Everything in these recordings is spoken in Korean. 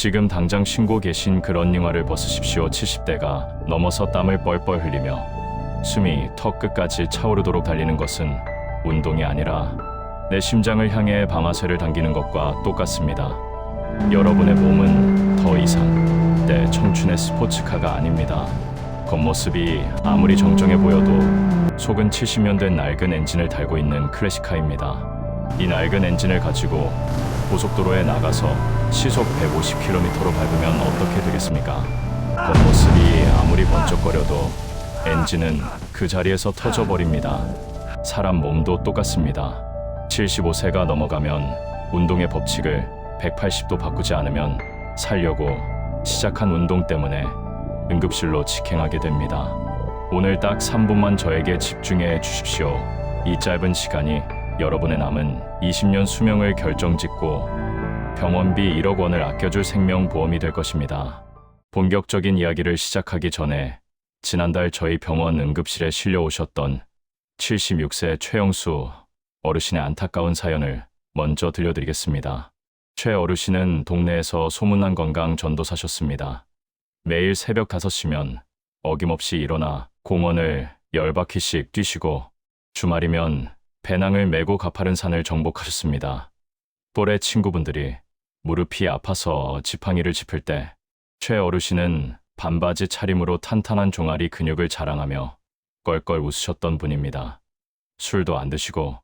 지금 당장 신고 계신 그 런닝화를 벗으십시오. 70대가 넘어서 땀을 뻘뻘 흘리며 숨이 턱 끝까지 차오르도록 달리는 것은 운동이 아니라 내 심장을 향해 방아쇠를 당기는 것과 똑같습니다. 여러분의 몸은 더 이상 때 청춘의 스포츠카가 아닙니다. 겉모습이 아무리 정정해 보여도 속은 70년 된 낡은 엔진을 달고 있는 클래식카입니다. 이 낡은 엔진을 가지고 고속도로에 나가서 시속 150km로 밟으면 어떻게 되겠습니까? 겉모습이 아무리 번쩍거려도 엔진은 그 자리에서 터져버립니다. 사람 몸도 똑같습니다. 75세가 넘어가면 운동의 법칙을 180도 바꾸지 않으면 살려고 시작한 운동 때문에 응급실로 직행하게 됩니다. 오늘 딱 3분만 저에게 집중해 주십시오. 이 짧은 시간이 여러분의 남은 20년 수명을 결정짓고 병원비 1억 원을 아껴줄 생명보험이 될 것입니다. 본격적인 이야기를 시작하기 전에 지난달 저희 병원 응급실에 실려오셨던 76세 최영수 어르신의 안타까운 사연을 먼저 들려드리겠습니다. 최 어르신은 동네에서 소문난 건강 전도사셨습니다. 매일 새벽 5시면 어김없이 일어나 공원을 10바퀴씩 뛰시고 주말이면 배낭을 메고 가파른 산을 정복하셨습니다. 또래 친구분들이 무릎이 아파서 지팡이를 짚을 때 최 어르신은 반바지 차림으로 탄탄한 종아리 근육을 자랑하며 껄껄 웃으셨던 분입니다. 술도 안 드시고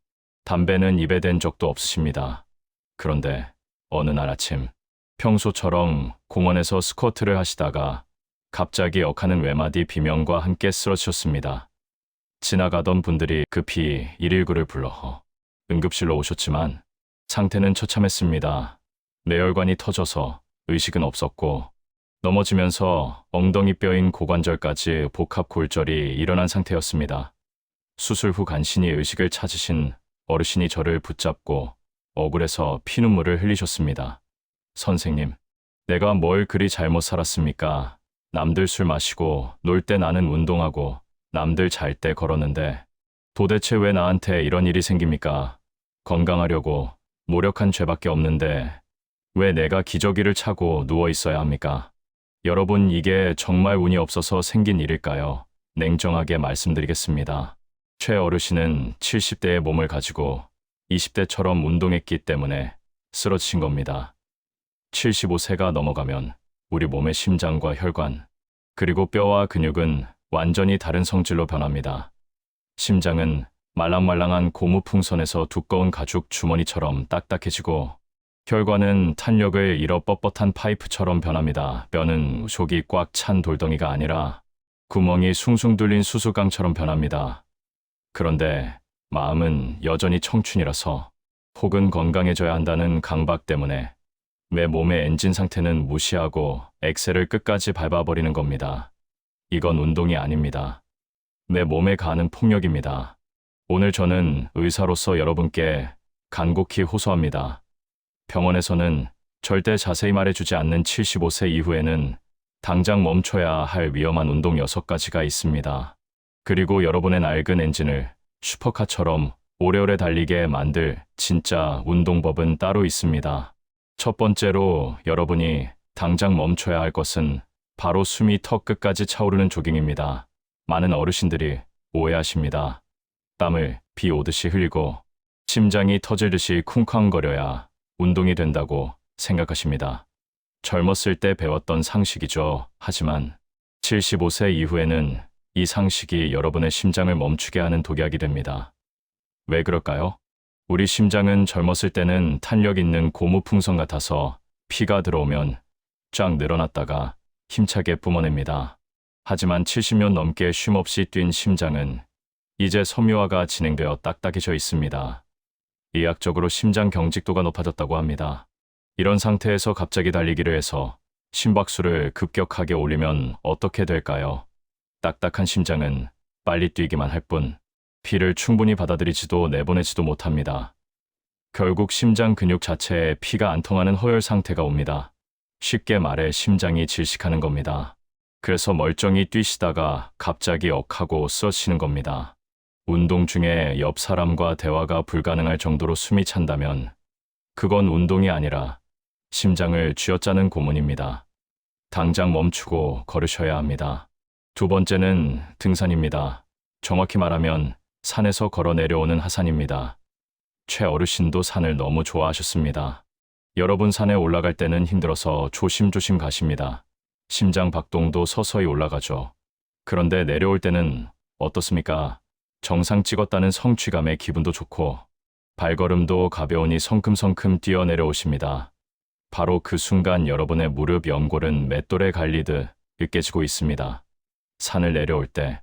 담배는 입에 댄 적도 없으십니다. 그런데 어느 날 아침 평소처럼 공원에서 스쿼트를 하시다가 갑자기 억하는 외마디 비명과 함께 쓰러지셨습니다. 지나가던 분들이 급히 119를 불러 응급실로 오셨지만 상태는 처참했습니다. 뇌혈관이 터져서 의식은 없었고 넘어지면서 엉덩이 뼈인 고관절까지 복합 골절이 일어난 상태였습니다. 수술 후 간신히 의식을 찾으신 어르신이 저를 붙잡고 억울해서 피눈물을 흘리셨습니다. 선생님, 내가 뭘 그리 잘못 살았습니까? 남들 술 마시고 놀 때 나는 운동하고 남들 잘 때 걸었는데 도대체 왜 나한테 이런 일이 생깁니까? 건강하려고 노력한 죄밖에 없는데 왜 내가 기저귀를 차고 누워 있어야 합니까? 여러분, 이게 정말 운이 없어서 생긴 일일까요? 냉정하게 말씀드리겠습니다. 최 어르신은 70대의 몸을 가지고 20대처럼 운동했기 때문에 쓰러지신 겁니다. 75세가 넘어가면 우리 몸의 심장과 혈관, 그리고 뼈와 근육은 완전히 다른 성질로 변합니다. 심장은 말랑말랑한 고무풍선에서 두꺼운 가죽 주머니처럼 딱딱해지고 혈관은 탄력을 잃어 뻣뻣한 파이프처럼 변합니다. 뼈는 속이 꽉 찬 돌덩이가 아니라 구멍이 숭숭 뚫린 수수깡처럼 변합니다. 그런데 마음은 여전히 청춘이라서 혹은 건강해져야 한다는 강박 때문에 내 몸의 엔진 상태는 무시하고 엑셀을 끝까지 밟아버리는 겁니다. 이건 운동이 아닙니다. 내 몸에 가하는 폭력입니다. 오늘 저는 의사로서 여러분께 간곡히 호소합니다. 병원에서는 절대 자세히 말해주지 않는 75세 이후에는 당장 멈춰야 할 위험한 운동 6가지가 있습니다. 그리고 여러분의 낡은 엔진을 슈퍼카처럼 오래오래 달리게 만들 진짜 운동법은 따로 있습니다. 첫 번째로 여러분이 당장 멈춰야 할 것은 바로 숨이 턱 끝까지 차오르는 조깅입니다. 많은 어르신들이 오해하십니다. 땀을 비 오듯이 흘리고 심장이 터질 듯이 쿵쾅거려야 운동이 된다고 생각하십니다. 젊었을 때 배웠던 상식이죠. 하지만 75세 이후에는 이 상식이 여러분의 심장을 멈추게 하는 독약이 됩니다. 왜 그럴까요? 우리 심장은 젊었을 때는 탄력 있는 고무풍선 같아서 피가 들어오면 쫙 늘어났다가 힘차게 뿜어냅니다. 하지만 70년 넘게 쉼없이 뛴 심장은 이제 섬유화가 진행되어 딱딱해져 있습니다. 의학적으로 심장 경직도가 높아졌다고 합니다. 이런 상태에서 갑자기 달리기를 해서 심박수를 급격하게 올리면 어떻게 될까요? 딱딱한 심장은 빨리 뛰기만 할 뿐 피를 충분히 받아들이지도 내보내지도 못합니다. 결국 심장 근육 자체에 피가 안 통하는 허혈 상태가 옵니다. 쉽게 말해 심장이 질식하는 겁니다. 그래서 멀쩡히 뛰시다가 갑자기 억하고 쓰러지는 겁니다. 운동 중에 옆 사람과 대화가 불가능할 정도로 숨이 찬다면 그건 운동이 아니라 심장을 쥐어짜는 고문입니다. 당장 멈추고 걸으셔야 합니다. 두 번째는 등산입니다. 정확히 말하면 산에서 걸어 내려오는 하산입니다. 최 어르신도 산을 너무 좋아하셨습니다. 여러분 산에 올라갈 때는 힘들어서 조심조심 가십니다. 심장 박동도 서서히 올라가죠. 그런데 내려올 때는 어떻습니까? 정상 찍었다는 성취감에 기분도 좋고 발걸음도 가벼우니 성큼성큼 뛰어 내려오십니다. 바로 그 순간 여러분의 무릎 연골은 맷돌에 갈리듯 으깨지고 있습니다. 산을 내려올 때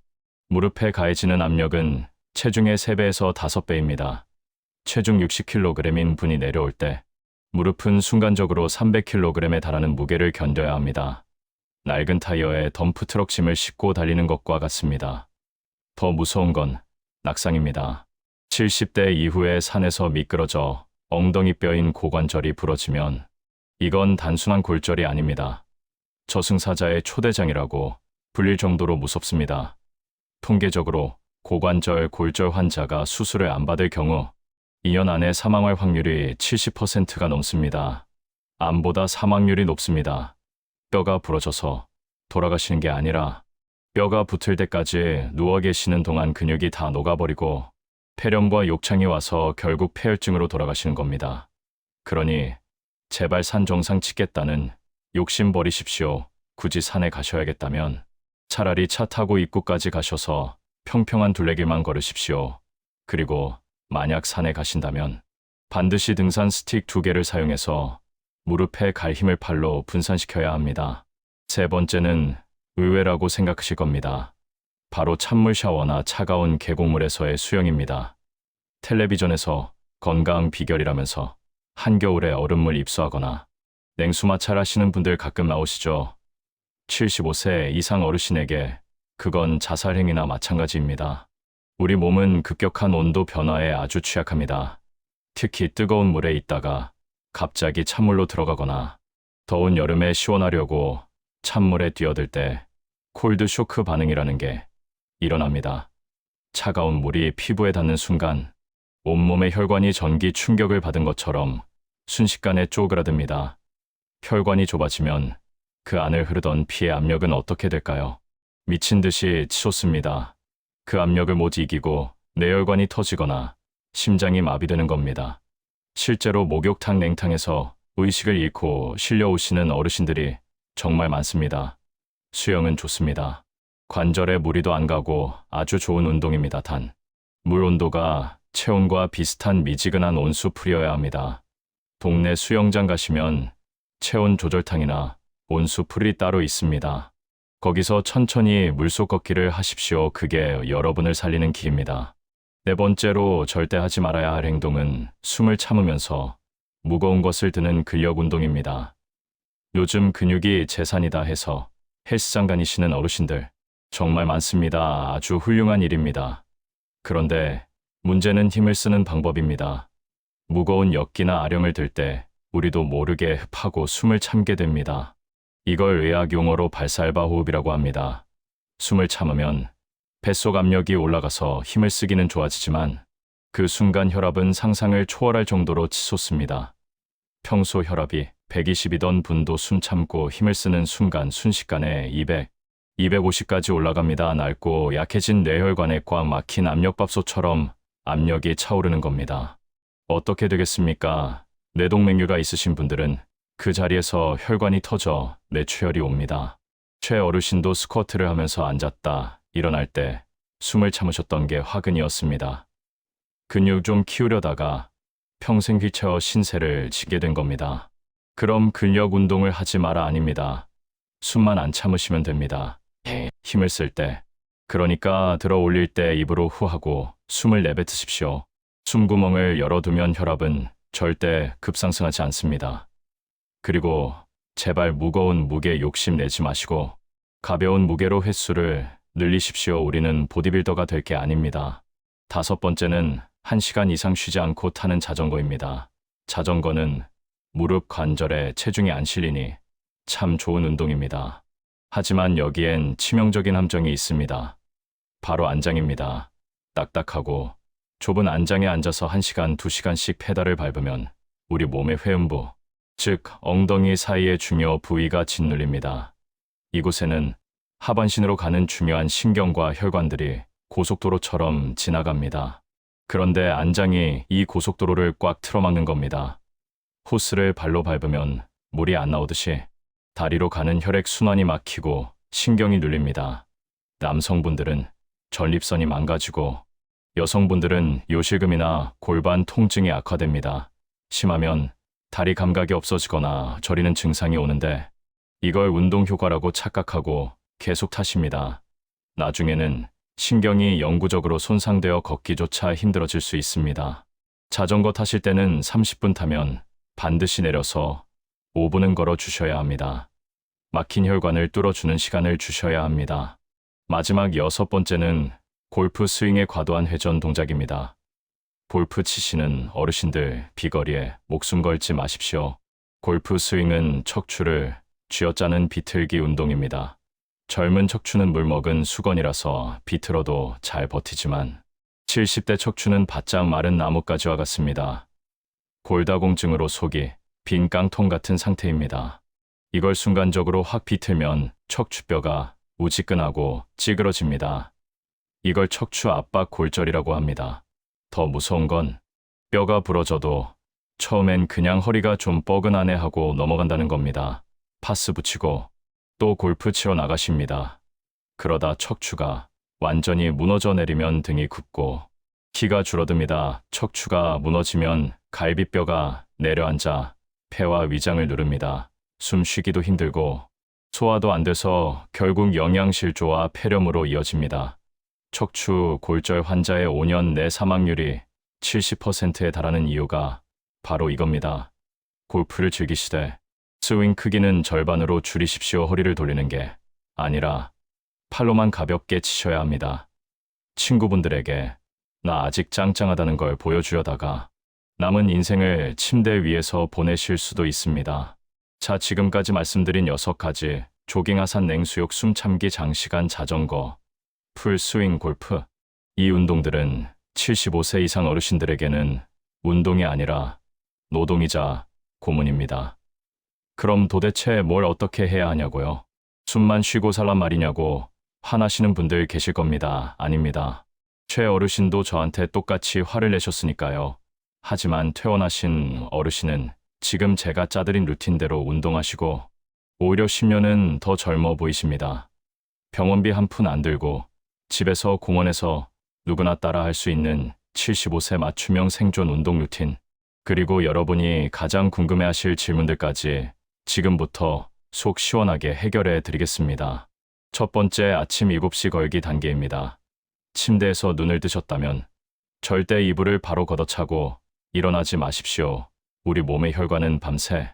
무릎에 가해지는 압력은 체중의 3배에서 5배입니다. 체중 60kg인 분이 내려올 때 무릎은 순간적으로 300kg에 달하는 무게를 견뎌야 합니다. 낡은 타이어에 덤프트럭 짐을 싣고 달리는 것과 같습니다. 더 무서운 건 낙상입니다. 70대 이후에 산에서 미끄러져 엉덩이 뼈인 고관절이 부러지면 이건 단순한 골절이 아닙니다. 저승사자의 초대장이라고 불릴 정도로 무섭습니다. 통계적으로 고관절, 골절 환자가 수술을 안 받을 경우 2년 안에 사망할 확률이 70%가 넘습니다. 암보다 사망률이 높습니다. 뼈가 부러져서 돌아가시는 게 아니라 뼈가 붙을 때까지 누워 계시는 동안 근육이 다 녹아버리고 폐렴과 욕창이 와서 결국 폐혈증으로 돌아가시는 겁니다. 그러니 제발 산 정상 치겠다는 욕심 버리십시오. 굳이 산에 가셔야겠다면 차라리 차 타고 입구까지 가셔서 평평한 둘레길만 걸으십시오. 그리고 만약 산에 가신다면 반드시 등산 스틱 2개를 사용해서 무릎에 갈 힘을 팔로 분산시켜야 합니다. 세 번째는 의외라고 생각하실 겁니다. 바로 찬물 샤워나 차가운 계곡물에서의 수영입니다. 텔레비전에서 건강 비결이라면서 한겨울에 얼음물 입수하거나 냉수 마찰하시는 분들 가끔 나오시죠. 75세 이상 어르신에게 그건 자살행위나 마찬가지입니다. 우리 몸은 급격한 온도 변화에 아주 취약합니다. 특히 뜨거운 물에 있다가 갑자기 찬물로 들어가거나 더운 여름에 시원하려고 찬물에 뛰어들 때 콜드 쇼크 반응이라는 게 일어납니다. 차가운 물이 피부에 닿는 순간 온몸의 혈관이 전기 충격을 받은 것처럼 순식간에 쪼그라듭니다. 혈관이 좁아지면 그 안을 흐르던 피의 압력은 어떻게 될까요? 미친 듯이 치솟습니다. 그 압력을 못 이기고 뇌혈관이 터지거나 심장이 마비되는 겁니다. 실제로 목욕탕 냉탕에서 의식을 잃고 실려오시는 어르신들이 정말 많습니다. 수영은 좋습니다. 관절에 무리도 안 가고 아주 좋은 운동입니다. 단, 물 온도가 체온과 비슷한 미지근한 온수풀이어야 합니다. 동네 수영장 가시면 체온 조절탕이나 온수풀이 따로 있습니다. 거기서 천천히 물속 걷기를 하십시오. 그게 여러분을 살리는 길입니다. 네 번째로 절대 하지 말아야 할 행동은 숨을 참으면서 무거운 것을 드는 근력 운동입니다. 요즘 근육이 재산이다 해서 헬스장 다니시는 어르신들 정말 많습니다. 아주 훌륭한 일입니다. 그런데 문제는 힘을 쓰는 방법입니다. 무거운 역기나 아령을 들 때 우리도 모르게 흡하고 숨을 참게 됩니다. 이걸 의학 용어로 발살바 호흡이라고 합니다. 숨을 참으면 뱃속 압력이 올라가서 힘을 쓰기는 좋아지지만 그 순간 혈압은 상상을 초월할 정도로 치솟습니다. 평소 혈압이 120이던 분도 숨 참고 힘을 쓰는 순간 순식간에 200, 250까지 올라갑니다. 낡고 약해진 뇌혈관에 꽉 막힌 압력밥솥처럼 압력이 차오르는 겁니다. 어떻게 되겠습니까? 뇌동맥류가 있으신 분들은 그 자리에서 혈관이 터져 뇌출혈이 옵니다. 최 어르신도 스쿼트를 하면서 앉았다 일어날 때 숨을 참으셨던 게 화근이었습니다. 근육 좀 키우려다가 평생 휠체어 신세를 지게 된 겁니다. 그럼 근력 운동을 하지 마라 아닙니다. 숨만 안 참으시면 됩니다. 힘을 쓸 때, 그러니까 들어 올릴 때 입으로 후하고 숨을 내뱉으십시오. 숨구멍을 열어두면 혈압은 절대 급상승하지 않습니다. 그리고 제발 무거운 무게 욕심내지 마시고 가벼운 무게로 횟수를 늘리십시오. 우리는 보디빌더가 될 게 아닙니다. 다섯 번째는 1시간 이상 쉬지 않고 타는 자전거입니다. 자전거는 무릎 관절에 체중이 안 실리니 참 좋은 운동입니다. 하지만 여기엔 치명적인 함정이 있습니다. 바로 안장입니다. 딱딱하고 좁은 안장에 앉아서 1시간, 2시간씩 페달을 밟으면 우리 몸의 회음부, 즉 엉덩이 사이의 중요 부위가 짓눌립니다. 이곳에는 하반신으로 가는 중요한 신경과 혈관들이 고속도로처럼 지나갑니다. 그런데 안장이 이 고속도로를 꽉 틀어막는 겁니다. 호스를 발로 밟으면 물이 안 나오듯이 다리로 가는 혈액 순환이 막히고 신경이 눌립니다. 남성분들은 전립선이 망가지고 여성분들은 요실금이나 골반 통증이 악화됩니다. 심하면 다리 감각이 없어지거나 저리는 증상이 오는데 이걸 운동 효과라고 착각하고 계속 타십니다. 나중에는 신경이 영구적으로 손상되어 걷기조차 힘들어질 수 있습니다. 자전거 타실 때는 30분 타면 반드시 내려서 5분은 걸어 주셔야 합니다. 막힌 혈관을 뚫어주는 시간을 주셔야 합니다. 마지막 6번째는 골프 스윙의 과도한 회전 동작입니다. 골프 치시는 어르신들 비거리에 목숨 걸지 마십시오. 골프 스윙은 척추를 쥐어짜는 비틀기 운동입니다. 젊은 척추는 물먹은 수건이라서 비틀어도 잘 버티지만 70대 척추는 바짝 마른 나뭇가지와 같습니다. 골다공증으로 속이 빈 깡통 같은 상태입니다. 이걸 순간적으로 확 비틀면 척추뼈가 우지끈하고 찌그러집니다. 이걸 척추 압박 골절이라고 합니다. 더 무서운 건 뼈가 부러져도 처음엔 그냥 허리가 좀 뻐근하네 하고 넘어간다는 겁니다. 파스 붙이고 또 골프 치러 나가십니다. 그러다 척추가 완전히 무너져 내리면 등이 굽고 키가 줄어듭니다. 척추가 무너지면 갈비뼈가 내려앉아 폐와 위장을 누릅니다. 숨 쉬기도 힘들고 소화도 안 돼서 결국 영양실조와 폐렴으로 이어집니다. 척추 골절 환자의 5년 내 사망률이 70%에 달하는 이유가 바로 이겁니다. 골프를 즐기시되 스윙 크기는 절반으로 줄이십시오. 허리를 돌리는 게 아니라 팔로만 가볍게 치셔야 합니다. 친구분들에게 나 아직 짱짱하다는 걸 보여주려다가 남은 인생을 침대 위에서 보내실 수도 있습니다. 자, 지금까지 말씀드린 6가지 조깅, 하산, 냉수욕, 숨참기, 장시간 자전거, 풀스윙, 골프, 이 운동들은 75세 이상 어르신들에게는 운동이 아니라 노동이자 고문입니다. 그럼 도대체 뭘 어떻게 해야 하냐고요? 숨만 쉬고 살란 말이냐고 화나시는 분들 계실 겁니다. 아닙니다. 최 어르신도 저한테 똑같이 화를 내셨으니까요. 하지만 퇴원하신 어르신은 지금 제가 짜드린 루틴대로 운동하시고 오히려 10년은 더 젊어 보이십니다. 병원비 한 푼 안 들고 집에서 공원에서 누구나 따라 할 수 있는 75세 맞춤형 생존 운동 루틴, 그리고 여러분이 가장 궁금해하실 질문들까지 지금부터 속 시원하게 해결해 드리겠습니다. 첫 번째, 아침 7시 걸기 단계입니다. 침대에서 눈을 뜨셨다면 절대 이불을 바로 걷어차고 일어나지 마십시오. 우리 몸의 혈관은 밤새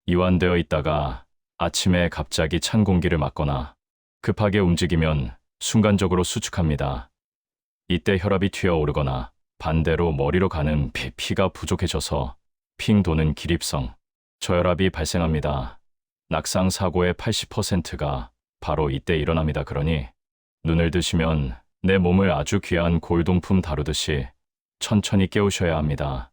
이완되어 있다가 아침에 갑자기 찬 공기를 맞거나 급하게 움직이면 순간적으로 수축합니다. 이때 혈압이 튀어오르거나 반대로 머리로 가는 피가 부족해져서 핑 도는 기립성, 저혈압이 발생합니다. 낙상 사고의 80%가 바로 이때 일어납니다. 그러니 눈을 뜨시면 내 몸을 아주 귀한 골동품 다루듯이 천천히 깨우셔야 합니다.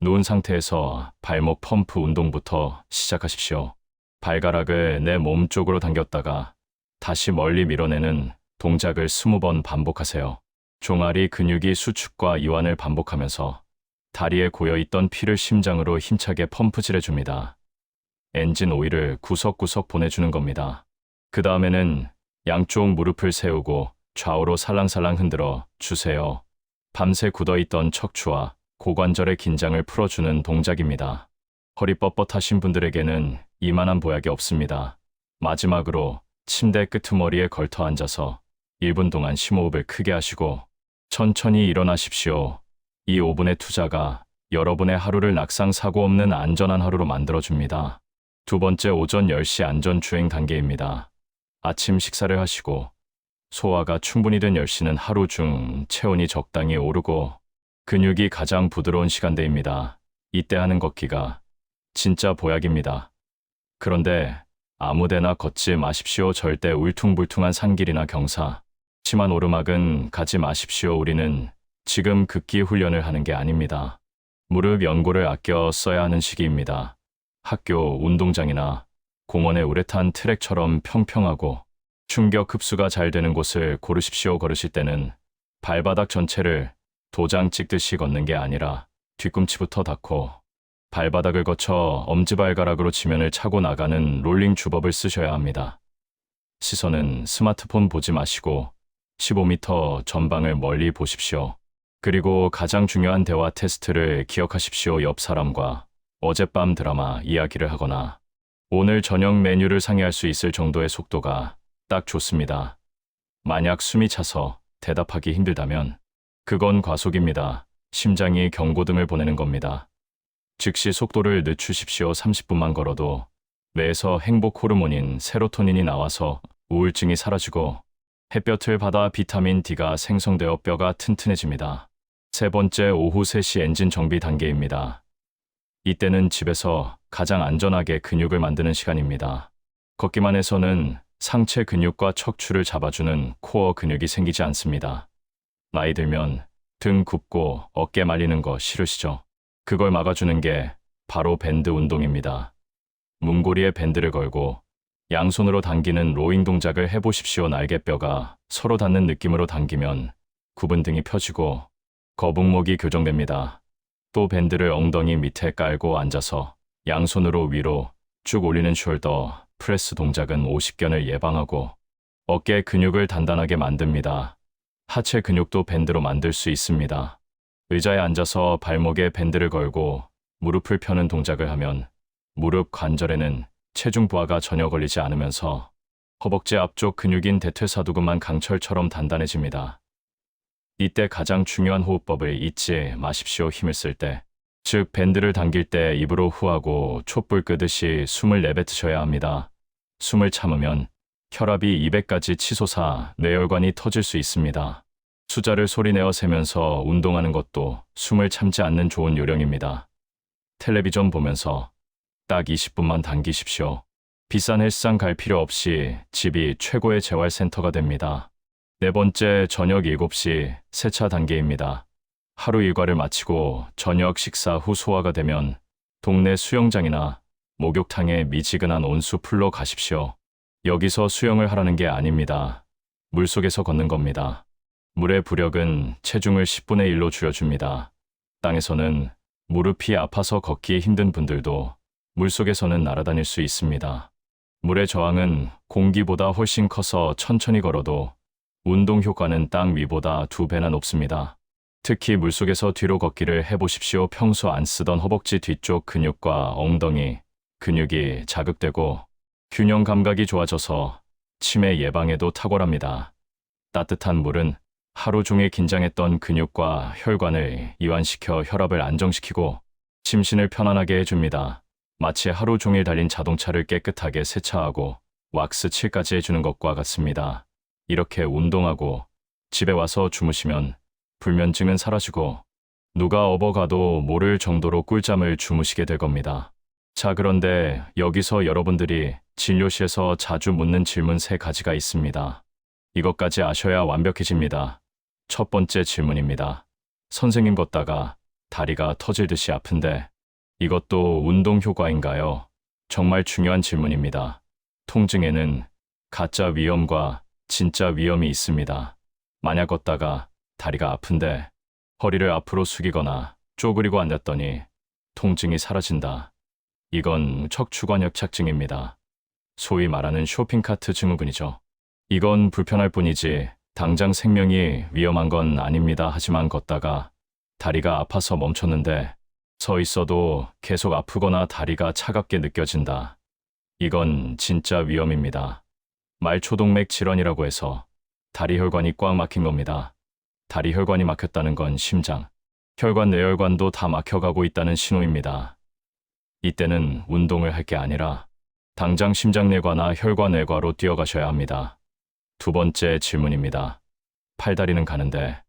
누운 상태에서 발목 펌프 운동부터 시작하십시오. 발가락을 내 몸 쪽으로 당겼다가 다시 멀리 밀어내는 동작을 20번 반복하세요. 종아리 근육이 수축과 이완을 반복하면서 다리에 고여있던 피를 심장으로 힘차게 펌프질해줍니다. 엔진 오일을 구석구석 보내주는 겁니다. 그 다음에는 양쪽 무릎을 세우고 좌우로 살랑살랑 흔들어 주세요. 밤새 굳어있던 척추와 고관절의 긴장을 풀어주는 동작입니다. 허리 뻣뻣하신 분들에게는 이만한 보약이 없습니다. 마지막으로 침대 끄트머리에 걸터 앉아서 1분 동안 심호흡을 크게 하시고 천천히 일어나십시오. 이 5분의 투자가 여러분의 하루를 낙상 사고 없는 안전한 하루로 만들어줍니다. 두 번째, 오전 10시 안전주행 단계입니다. 아침 식사를 하시고 소화가 충분히 된 10시는 하루 중 체온이 적당히 오르고 근육이 가장 부드러운 시간대입니다. 이때 하는 걷기가 진짜 보약입니다. 그런데 아무데나 걷지 마십시오. 절대 울퉁불퉁한 산길이나 경사, 심한 오르막은 가지 마십시오. 우리는 지금 극기 훈련을 하는 게 아닙니다. 무릎 연골을 아껴 써야 하는 시기입니다. 학교 운동장이나 공원의 우레탄 트랙처럼 평평하고 충격 흡수가 잘 되는 곳을 고르십시오. 걸으실 때는 발바닥 전체를 도장 찍듯이 걷는 게 아니라 뒤꿈치부터 닿고 발바닥을 거쳐 엄지발가락으로 지면을 차고 나가는 롤링 주법을 쓰셔야 합니다. 시선은 스마트폰 보지 마시고 15m 전방을 멀리 보십시오. 그리고 가장 중요한 대화 테스트를 기억하십시오. 옆 사람과 어젯밤 드라마 이야기를 하거나 오늘 저녁 메뉴를 상의할 수 있을 정도의 속도가 딱 좋습니다. 만약 숨이 차서 대답하기 힘들다면 그건 과속입니다. 심장이 경고등을 보내는 겁니다. 즉시 속도를 늦추십시오. 30분만 걸어도 뇌에서 행복 호르몬인 세로토닌이 나와서 우울증이 사라지고 햇볕을 받아 비타민 D가 생성되어 뼈가 튼튼해집니다. 세 번째, 오후 3시 엔진 정비 단계입니다. 이때는 집에서 가장 안전하게 근육을 만드는 시간입니다. 걷기만 해서는 상체 근육과 척추를 잡아주는 코어 근육이 생기지 않습니다. 나이 들면 등 굽고 어깨 말리는 거 싫으시죠? 그걸 막아주는 게 바로 밴드 운동입니다. 문고리에 밴드를 걸고 양손으로 당기는 로잉 동작을 해보십시오. 날개뼈가 서로 닿는 느낌으로 당기면 굽은 등이 펴지고 거북목이 교정됩니다. 또 밴드를 엉덩이 밑에 깔고 앉아서 양손으로 위로 쭉 올리는 숄더 프레스 동작은 오십견을 예방하고 어깨 근육을 단단하게 만듭니다. 하체 근육도 밴드로 만들 수 있습니다. 의자에 앉아서 발목에 밴드를 걸고 무릎을 펴는 동작을 하면 무릎 관절에는 체중 부하가 전혀 걸리지 않으면서 허벅지 앞쪽 근육인 대퇴사두근만 강철처럼 단단해집니다. 이때 가장 중요한 호흡법을 잊지 마십시오. 힘을 쓸 때, 즉 밴드를 당길 때 입으로 후하고 촛불 끄듯이 숨을 내뱉으셔야 합니다. 숨을 참으면 혈압이 200까지 치솟아 뇌혈관이 터질 수 있습니다. 숫자를 소리내어 세면서 운동하는 것도 숨을 참지 않는 좋은 요령입니다. 텔레비전 보면서 딱 20분만 당기십시오. 비싼 헬스장 갈 필요 없이 집이 최고의 재활센터가 됩니다. 네 번째, 저녁 7시 세차 단계입니다. 하루 일과를 마치고 저녁 식사 후 소화가 되면 동네 수영장이나 목욕탕에 미지근한 온수 풀러 가십시오. 여기서 수영을 하라는 게 아닙니다. 물속에서 걷는 겁니다. 물의 부력은 체중을 10분의 1로 줄여줍니다. 땅에서는 무릎이 아파서 걷기 힘든 분들도 물속에서는 날아다닐 수 있습니다. 물의 저항은 공기보다 훨씬 커서 천천히 걸어도 운동 효과는 땅 위보다 2배나 높습니다. 특히 물속에서 뒤로 걷기를 해보십시오. 평소 안 쓰던 허벅지 뒤쪽 근육과 엉덩이 근육이 자극되고 균형 감각이 좋아져서 치매 예방에도 탁월합니다. 따뜻한 물은 하루 종일 긴장했던 근육과 혈관을 이완시켜 혈압을 안정시키고 심신을 편안하게 해줍니다. 마치 하루 종일 달린 자동차를 깨끗하게 세차하고 왁스 칠까지 해주는 것과 같습니다. 이렇게 운동하고 집에 와서 주무시면 불면증은 사라지고 누가 업어가도 모를 정도로 꿀잠을 주무시게 될 겁니다. 자, 그런데 여기서 여러분들이 진료실에서 자주 묻는 질문 3가지가 있습니다. 이것까지 아셔야 완벽해집니다. 첫 번째 질문입니다. 선생님, 걷다가 다리가 터질 듯이 아픈데 이것도 운동 효과인가요? 정말 중요한 질문입니다. 통증에는 가짜 위험과 진짜 위험이 있습니다. 만약 걷다가 다리가 아픈데 허리를 앞으로 숙이거나 쪼그리고 앉았더니 통증이 사라진다. 이건 척추관 협착증입니다. 소위 말하는 쇼핑카트 증후군이죠. 이건 불편할 뿐이지 당장 생명이 위험한 건 아닙니다. 하지만 걷다가 다리가 아파서 멈췄는데 서 있어도 계속 아프거나 다리가 차갑게 느껴진다. 이건 진짜 위험입니다. 말초동맥 질환이라고 해서 다리 혈관이 꽉 막힌 겁니다. 다리 혈관이 막혔다는 건 심장, 혈관, 뇌혈관도 다 막혀가고 있다는 신호입니다. 이때는 운동을 할 게 아니라 당장 심장내과나 혈관외과로 뛰어가셔야 합니다. 두 번째 질문입니다. 팔다리는 가는데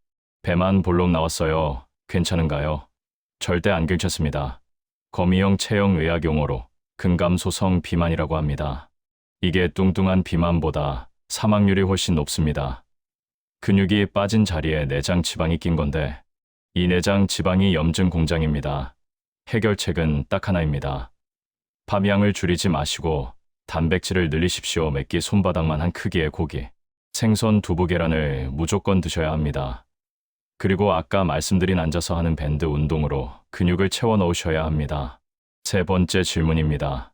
배만 볼록 나왔어요. 괜찮은가요? 절대 안 괜찮습니다. 거미형 체형 의학 용어로 근감소성 비만이라고 합니다. 이게 뚱뚱한 비만보다 사망률이 훨씬 높습니다. 근육이 빠진 자리에 내장 지방이 낀 건데 이 내장 지방이 염증 공장입니다. 해결책은 딱 하나입니다. 밥양을 줄이지 마시고 단백질을 늘리십시오. 매끼 손바닥만 한 크기의 고기, 생선, 두부, 계란을 무조건 드셔야 합니다. 그리고 아까 말씀드린 앉아서 하는 밴드 운동으로 근육을 채워 넣으셔야 합니다. 세 번째 질문입니다.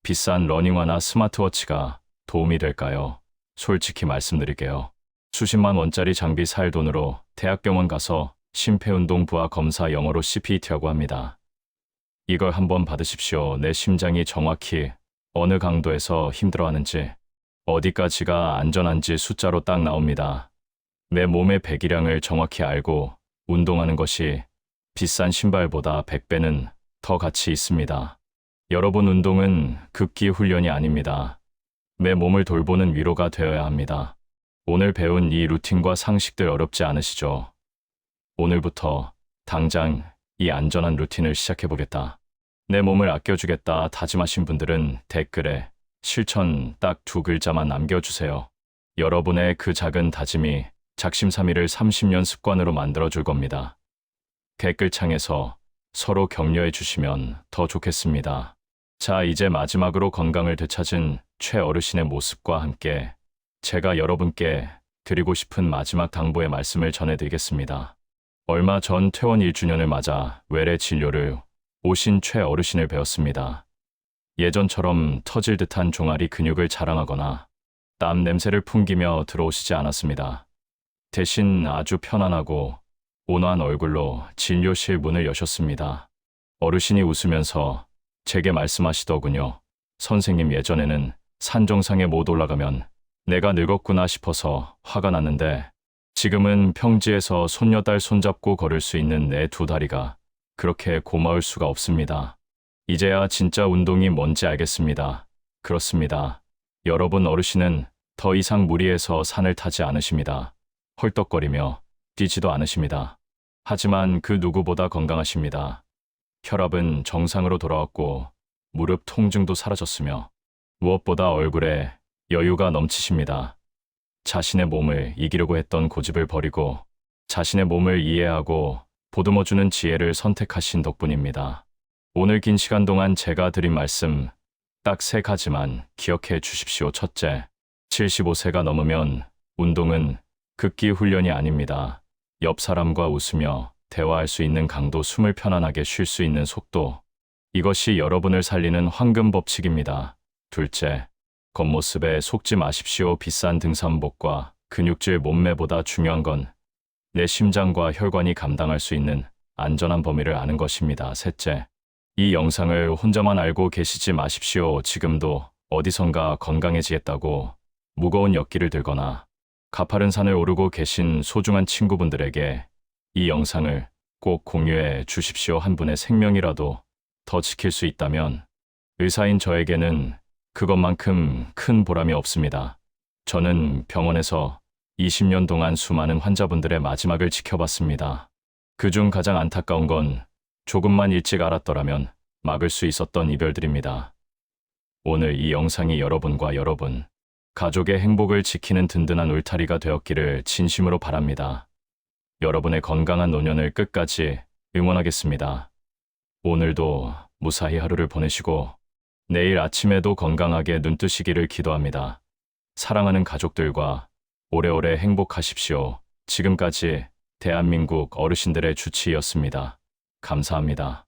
비싼 러닝화나 스마트워치가 도움이 될까요? 솔직히 말씀드릴게요. 수십만 원짜리 장비 살 돈으로 대학병원 가서 심폐운동 부하 검사, 영어로 CPT라고 합니다. 이걸 한번 받으십시오. 내 심장이 정확히 어느 강도에서 힘들어하는지, 어디까지가 안전한지 숫자로 딱 나옵니다. 내 몸의 배기량을 정확히 알고 운동하는 것이 비싼 신발보다 100배는 더 가치 있습니다. 여러분, 운동은 급기 훈련이 아닙니다. 내 몸을 돌보는 위로가 되어야 합니다. 오늘 배운 이 루틴과 상식들 어렵지 않으시죠? 오늘부터 당장 이 안전한 루틴을 시작해보겠다. 내 몸을 아껴주겠다 다짐하신 분들은 댓글에 실천 딱 2글자만 남겨주세요. 여러분의 그 작은 다짐이 작심삼일을 30년 습관으로 만들어줄 겁니다. 댓글창에서 서로 격려해 주시면 더 좋겠습니다. 자, 이제 마지막으로 건강을 되찾은 최 어르신의 모습과 함께 제가 여러분께 드리고 싶은 마지막 당부의 말씀을 전해드리겠습니다. 얼마 전 퇴원 1주년을 맞아 외래 진료를 오신 최 어르신을 배웠습니다. 예전처럼 터질 듯한 종아리 근육을 자랑하거나 땀 냄새를 풍기며 들어오시지 않았습니다. 대신 아주 편안하고 온화한 얼굴로 진료실 문을 여셨습니다. 어르신이 웃으면서 제게 말씀하시더군요. 선생님, 예전에는 산 정상에 못 올라가면 내가 늙었구나 싶어서 화가 났는데 지금은 평지에서 손녀딸 손잡고 걸을 수 있는 내 2다리가 그렇게 고마울 수가 없습니다. 이제야 진짜 운동이 뭔지 알겠습니다. 그렇습니다. 여러분, 어르신은 더 이상 무리해서 산을 타지 않으십니다. 헐떡거리며 뛰지도 않으십니다. 하지만 그 누구보다 건강하십니다. 혈압은 정상으로 돌아왔고 무릎 통증도 사라졌으며 무엇보다 얼굴에 여유가 넘치십니다. 자신의 몸을 이기려고 했던 고집을 버리고 자신의 몸을 이해하고 보듬어주는 지혜를 선택하신 덕분입니다. 오늘 긴 시간 동안 제가 드린 말씀 딱 3가지만 기억해 주십시오. 첫째, 75세가 넘으면 운동은 극기 훈련이 아닙니다. 옆 사람과 웃으며 대화할 수 있는 강도, 숨을 편안하게 쉴 수 있는 속도, 이것이 여러분을 살리는 황금 법칙입니다. 둘째, 겉모습에 속지 마십시오. 비싼 등산복과 근육질 몸매보다 중요한 건 내 심장과 혈관이 감당할 수 있는 안전한 범위를 아는 것입니다. 셋째, 이 영상을 혼자만 알고 계시지 마십시오. 지금도 어디선가 건강해지겠다고 무거운 역기를 들거나 가파른 산을 오르고 계신 소중한 친구분들에게 이 영상을 꼭 공유해 주십시오. 한 분의 생명이라도 더 지킬 수 있다면 의사인 저에게는 그것만큼 큰 보람이 없습니다. 저는 병원에서 20년 동안 수많은 환자분들의 마지막을 지켜봤습니다. 그중 가장 안타까운 건 조금만 일찍 알았더라면 막을 수 있었던 이별들입니다. 오늘 이 영상이 여러분과 여러분, 가족의 행복을 지키는 든든한 울타리가 되었기를 진심으로 바랍니다. 여러분의 건강한 노년을 끝까지 응원하겠습니다. 오늘도 무사히 하루를 보내시고 내일 아침에도 건강하게 눈뜨시기를 기도합니다. 사랑하는 가족들과 오래오래 행복하십시오. 지금까지 대한민국 어르신들의 주치의였습니다. 감사합니다.